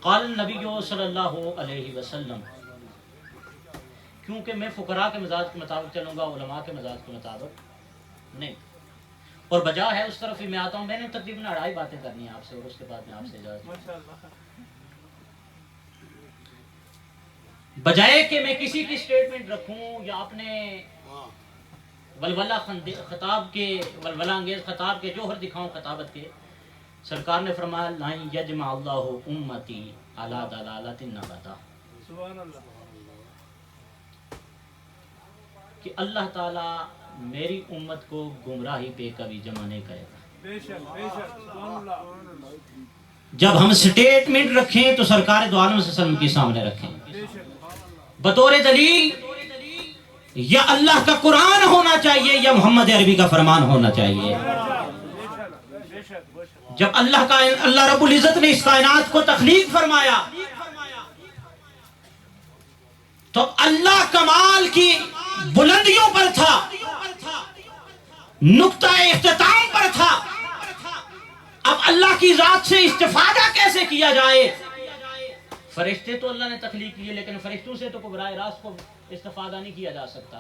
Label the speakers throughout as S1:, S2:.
S1: قال النبی صلی اللہ علیہ وسلم، کیونکہ میں فقراء کے مزاج کے مطابق چلوں گا، علماء کے مزاج کے مطابق نہیں، اور بجا ہے اس طرف ہی میں آتا ہوں. میں نے تقریباً 2.5 باتیں کرنی ہیں آپ سے، اور اس کے بعد میں آپ سے اجازت. بجائے کہ میں کسی کی اسٹیٹمنٹ رکھوں یا اپنے ولولہ خطاب کے ولولہ انگیز خطاب کے جوہر دکھاؤں خطابت کے، سرکار نے فرمایا لَن یجمع اللہ امتی علی ضلالۃ ابدا، سبحان اللہ، کہ اللہ تعالیٰ میری امت کو گمراہی پہ کبھی جمع نہیں کرے گا. بے شک بے شک، سبحان اللہ. جب ہم سٹیٹمنٹ رکھیں تو سرکار دو عالم صلی اللہ علیہ وسلم کے سامنے رکھیں، بطور دلیل یا اللہ کا قرآن ہونا چاہیے یا محمد عربی کا فرمان ہونا چاہیے. جب اللہ رب العزت نے اس کائنات کو تخلیق فرمایا تو اللہ کمال کی بلندیوں پر تھا، نقطہ اختتام پر تھا. اب اللہ کی ذات سے استفادہ کیسے کیا جائے؟ فرشتے تو اللہ نے تخلیق کیے، لیکن فرشتوں سے تو براہ راست کو استفادہ نہیں کیا جا سکتا.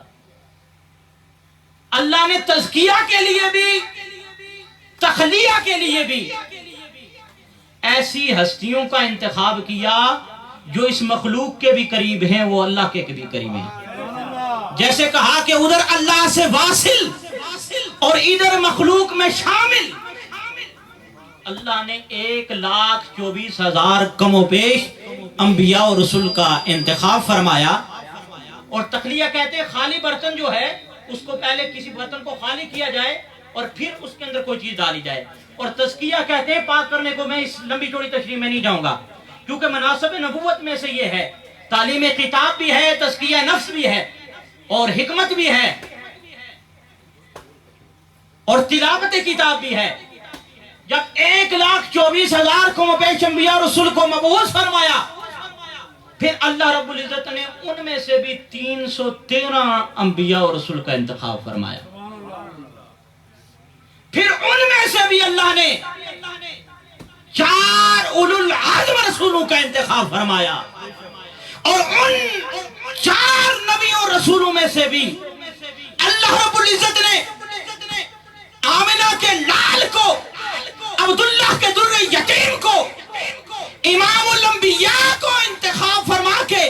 S1: اللہ نے تزکیہ کے لیے بھی، تخلیہ کے لیے بھی ایسی ہستیوں کا انتخاب کیا جو اس مخلوق کے بھی قریب ہیں، وہ اللہ کے بھی قریب ہیں. جیسے کہا کہ ادھر اللہ سے واصل اور ادھر مخلوق میں شامل. اللہ نے 1,24,000 کم و بیش انبیاء اور رسول کا انتخاب فرمایا. اور تخلیہ کہتے ہیں خالی برتن جو ہے اس کو پہلے کسی برتن کو خالی کیا جائے اور پھر اس کے اندر کوئی چیز ڈالی جائے. اور تزکیہ کہتے ہیں پاک کرنے کو. میں اس لمبی چوڑی تشریح میں نہیں جاؤں گا کیونکہ مناسب نبوت میں سے یہ ہے. تعلیم کتاب بھی ہے، تزکیہ نفس بھی ہے، اور حکمت بھی ہے، اور تلاوت کتاب بھی ہے. جب 1,24,000 کو مبیش انبیاء رسول کو مبعوث فرمایا، پھر اللہ رب العزت نے ان میں سے بھی 313 انبیاء اور رسول کا انتخاب فرمایا. پھر ان میں سے بھی اللہ نے 4 اولو العزم رسولوں کا انتخاب فرمایا. اور ان 4 نبیوں رسولوں میں سے بھی اللہ رب العزت نے آمنہ کے لال کو، عبداللہ کے در یتیم کو، امام الانبیاء کو انتخاب فرما کے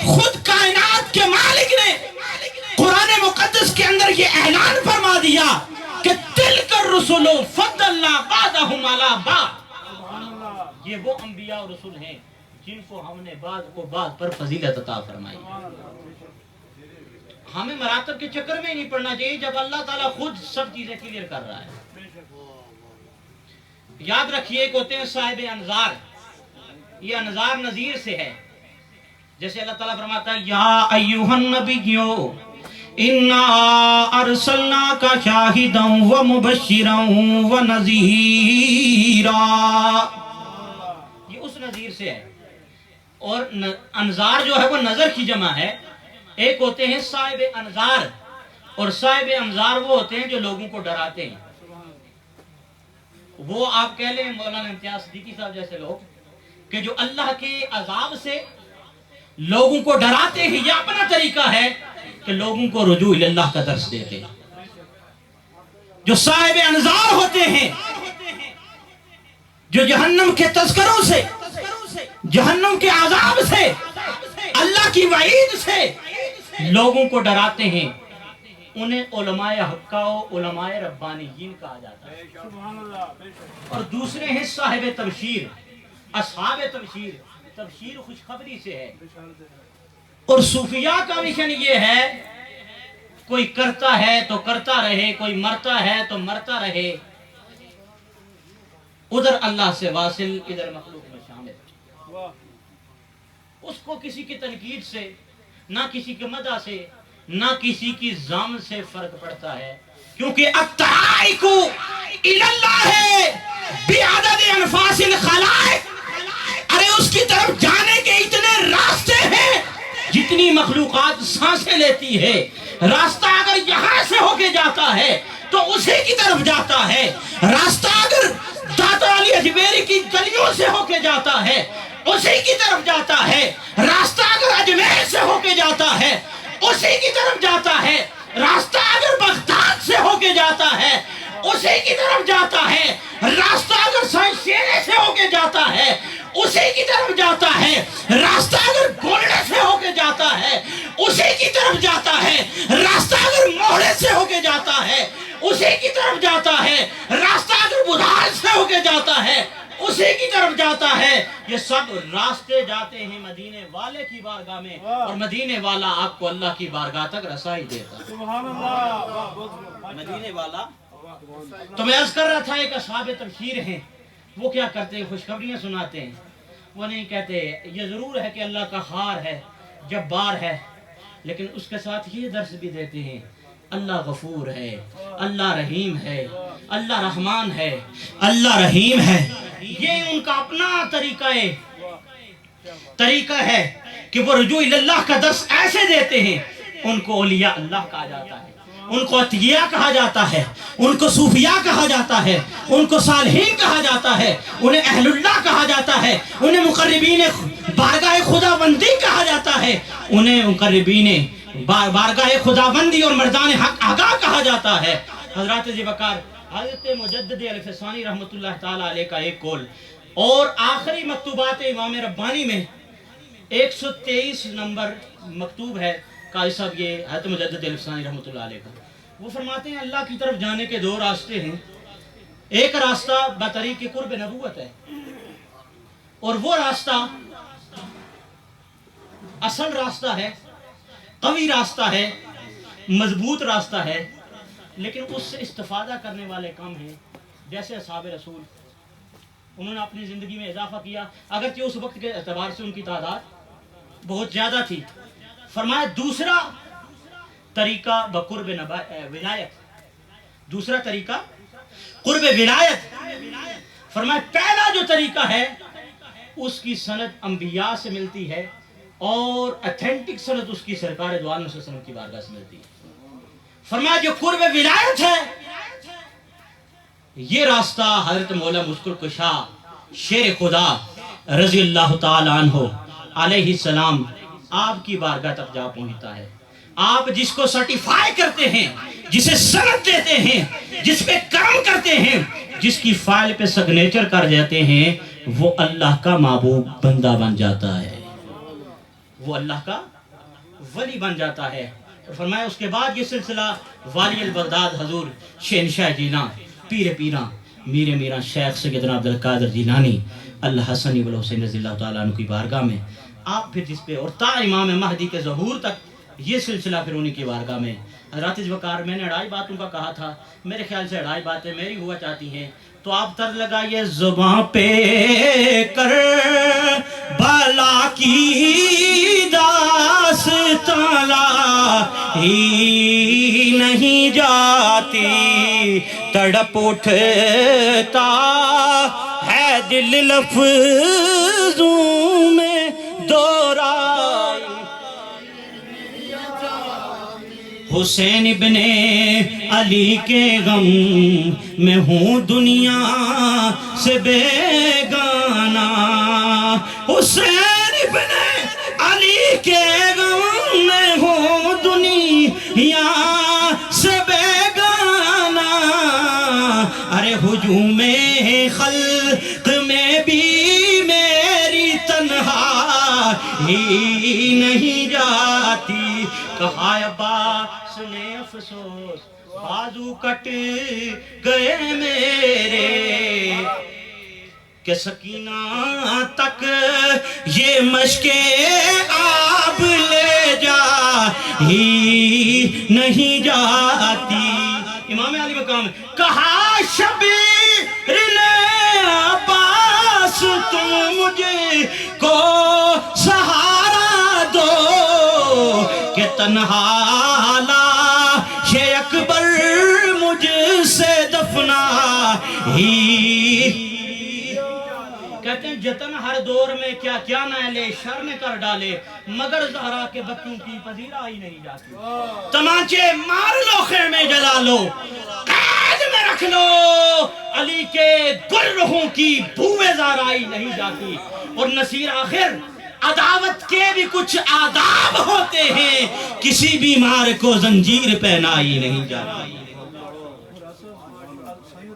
S1: خود کائنات کے مالک نے قرآن مقدس کے اندر یہ اعلان فرما دیا کہ تلک الرسل فضلنا بعضهم علی بعض. یہ وہ انبیاء اور رسول ہیں جن کو ہم نے بعض کو بعض پر فضیلت عطا فرمائی. ہمیں مراتب کے چکر میں نہیں پڑنا چاہیے جب اللہ تعالیٰ خود سب چیزیں کلیئر کر رہا ہے. یاد رکھیے ایک ہوتے ہیں صاحب انظار. یہ انظار نظیر سے ہے. جیسے اللہ تعالیٰ فرماتا ہے یا ایھا النبیو انا ارسلناک شاہدا ومبشرا ونذیرا. یہ اس نذیر سے ہے. اور انظار جو ہے وہ نظر کی جمع ہے. ایک ہوتے ہیں صاحب انظار، اور صاحب انظار وہ ہوتے ہیں جو لوگوں کو ڈراتے ہیں. وہ آپ کہہ لیں مولانا امتیاز صدیقی صاحب جیسے لوگ کہ جو اللہ کے عذاب سے لوگوں کو ڈراتے ہیں. یہ اپنا طریقہ ہے کہ لوگوں کو رجوع اللہ کا درس دیتے ہیں. جو صاحب انظار ہوتے ہیں جو جہنم کے تذکروں سے، جہنم کے عذاب سے، اللہ کی وعید سے لوگوں کو ڈراتے ہیں، انہیں علماء حقہ و علماء ربانیین کہا جاتا ہے. اور دوسرے ہیں صاحب تبشیر، اصحاب تبشیر. تبشیر خوشخبری سے ہے. اور صوفیاء کا مشن یہ ہے کوئی کرتا ہے تو کرتا رہے، کوئی مرتا ہے تو مرتا رہے. ادھر اللہ سے واصل، ادھر مخلوق میں شامل. اس کو کسی کی تنقید سے، نہ کسی کے مدح سے، نہ کسی کی ذم سے فرق پڑتا ہے. کیونکہ الطرائق الی اللہ بعدد انفاس الخلائق. ارے اس کی طرف جانے کے اتنے راستے ہیں جتنی مخلوقات سانسیں لیتی ہے. راستہ اگر یہاں سے ہو کے جاتا ہے تو اسی کی طرف جاتا ہے. راستہ اگر داتا علی اجمیری کی گلیوں سے ہو کے جاتا ہے اسی کی طرف جاتا ہے، راستہ اگر اجمیر سے ہو کے جاتا ہے اسی کی طرف جاتا ہے، راستہ اگر بغداد سے ہو کے جاتا ہے اسی کی طرف جاتا ہے، راستہ اگر سینے سے ہو کے جاتا ہے اسی کی طرف جاتا ہے، راستہ اگر گولڈے سے ہو کے جاتا ہے اسی کی طرف جاتا ہے، راستہ اگر موڑے سے ہو کے جاتا ہے اسی کی طرف جاتا ہے، راستہ اگر بدھال سے ہو کے جاتا ہے اسی کی طرف جاتا ہے۔ یہ سب راستے جاتے ہیں مدینے والے کی بارگاہ میں، اور مدینے والا آپ کو اللہ کی بارگاہ تک رسائی دیتا ہے۔
S2: سبحان اللہ۔
S1: مدینے والا، تو میں عرض کر رہا تھا ایک اصحاب تبشیر ہیں، وہ کیا کرتے ہیں؟ خوشخبریاں سناتے ہیں۔ وہ نہیں کہتے یہ ضرور ہے کہ اللہ کا قہار ہے، جبار ہے، لیکن اس کے ساتھ یہ درس بھی دیتے ہیں اللہ غفور ہے، اللہ رحیم ہے، اللہ رحمان ہے، اللہ رحیم ہے۔ یہ ان کا اپنا طریقہ ہے کہ وہ رجوع اللہ کا درس ایسے دیتے ہیں۔ ان کو اولیاء اللہ کہا جاتا ہے، ان کو عطیہ کہا جاتا ہے، ان کو صوفیاء کہا جاتا ہے، ان کو صالحین کہا جاتا ہے، انہیں اہل اللہ کہا جاتا ہے، انہیں مقربین بارگاہ خدا بندی کہا جاتا ہے، انہیں مقربین بارگاہ خدا بندی اور مردان حق آگاہ کہا جاتا ہے۔ حضرات ذی وقار حضرت مجدد الفسانی رحمۃ اللہ تعالیٰ علیہ کا ایک قول، اور آخری مکتوبات امام ربانی میں 123 نمبر مکتوب ہے قاضی صاحب، یہ حضرت مجدد الفسانی رحمۃ اللہ علیہ کا، وہ فرماتے ہیں اللہ کی طرف جانے کے دو راستے ہیں۔ ایک راستہ بطریق قرب نبوت ہے، اور وہ راستہ اصل راستہ ہے، قوی راستہ ہے، مضبوط راستہ ہے، لیکن اس سے استفادہ کرنے والے کم ہیں۔ جیسے اصحاب رسول، انہوں نے اپنی زندگی میں اضافہ کیا، اگرچہ اس وقت کے اعتبار سے ان کی تعداد بہت زیادہ تھی۔ فرمایا دوسرا طریقہ بقرب ولایت، دوسرا طریقہ قرب ولایت۔ فرمایا پہلا جو طریقہ ہے اس کی سند انبیاء سے ملتی ہے، اور اتھینٹک سند اس کی سرکار دو عالم صلی اللہ علیہ وسلم کی بارگاہ سے ملتی ہے۔ فرمایا جو قرب ولایت ہے یہ راستہ حضرت مولا مشکل کشا شیر خدا رضی اللہ تعالی عنہ علیہ السلام آپ کی بارگاہ تک جا پہنچتا ہے۔ آپ جس کو سرٹیفائی کرتے ہیں، جسے سند دیتے ہیں، جس پہ کرم کرتے ہیں، جس کی فائل پہ سگنیچر کر جاتے ہیں، وہ اللہ کا محبوب بندہ بن جاتا ہے، وہ اللہ کا ولی بن جاتا ہے۔ فرمایا اس کے بعد یہ سلسلہ والی البغداد حضور شہنشاہ جینا پیر پیراں میر میران شیخ سیدنا عبدالقادر جیلانی اللہ حسنی والحسین رضی اللہ تعالیٰ عنہ کی بارگاہ میں آپ پھر جس پہ اور تا امام مہدی کے ظہور تک یہ سلسلہ پھر انہی کی بارگاہ میں۔ حضرات ذی وقار میں نے 2.5 باتوں کا کہا تھا، میرے خیال سے 2.5 باتیں میری ہوا چاہتی ہیں، تو آپ طرز لگائیے زباں پہ کر بالا کی داستان ہی نہیں جاتی، تڑپ اٹھتا ہے دل لفظوں میں دوہرائی، حسین ابن علی کے غم میں ہوں دنیا سے بیگانہ، حسین ابن علی کے غم میں ہوں دنیا سے بیگانہ، ارے ہجوم خلق میں بھی میری تنہائی نہیں جاتی، کہا عباس نے افسوس بازو کٹ گئے میرے، کہ سکینہ تک یہ مشق آب لے جا ہی نہیں جاتی۔ امام علی مقام کہا شبیر نے عباس تم مجھے کو سہارا دو، کہ تنہا لاش اکبر مجھ سے دفنا ہی، کہتے ہیں جتن ہر دور میں کیا کیا نہ لے شر نے کر ڈالے، مگر زہرا کے بچوں کی پذیرائی نہیں جاتی، تمانچے مار لو خیمے جلا لو قید میں رکھ لو علی کے گرہوں کی بوئے زارائی نہیں جاتی. اور نصیر آخر عداوت کے بھی کچھ آداب ہوتے ہیں، کسی بیمار کو زنجیر پہنائی نہیں جاتی.